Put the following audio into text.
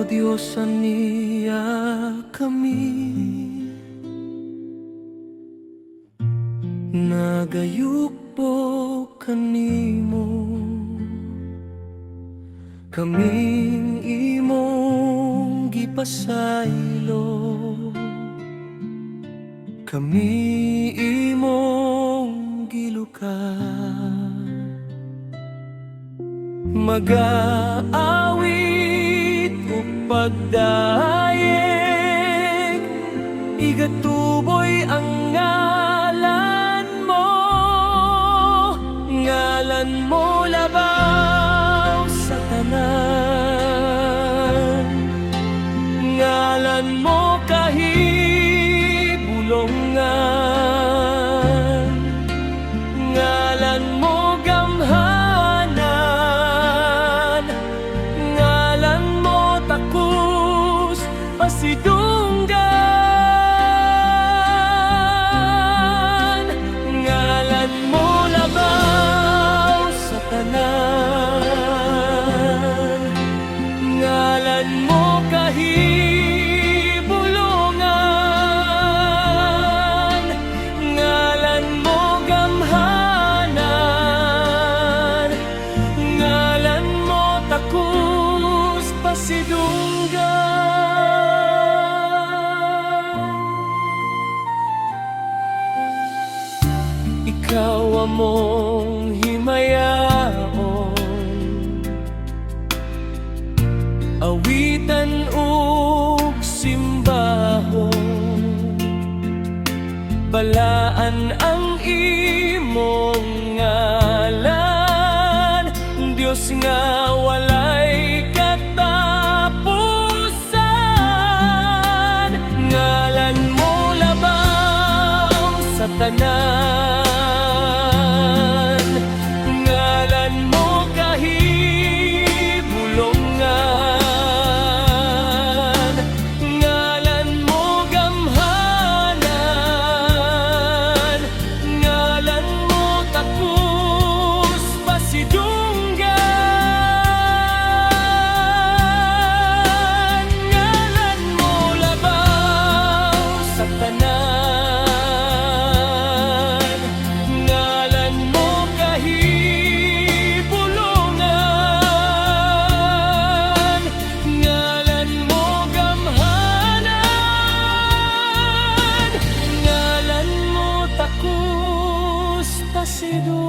Diyos ania kami, nagayukpo kanimo, kaming imong gipasaylo, kami imong gilukan. Mag-aawit o pagdayeg, igatuboy ang ngalan mo labaw sa tanan, ngalan mo kahibulongan, ngalan mo gamhanan, ngalan mo takus pasidunggan, ngalan mo labaw sa tanan, ngalan mo kahibulongan, ngalan mo gamhanan, ngalan mo takus pasidunggan. Ikaw among himayaon, awitan ug simbahon, balaan ang imong ngalan, Diyos nga walay katapusan, ngalan mo labaw sa tanan, ngalan mo kahibulongan, ngalan mo gamhanan, ngalan mo takus pasidunggan, ngalan mo labaw sa tanan, ngalan mo kahibulongan, ngalan mo gamhanan, ngalan mo takus pasidunggan.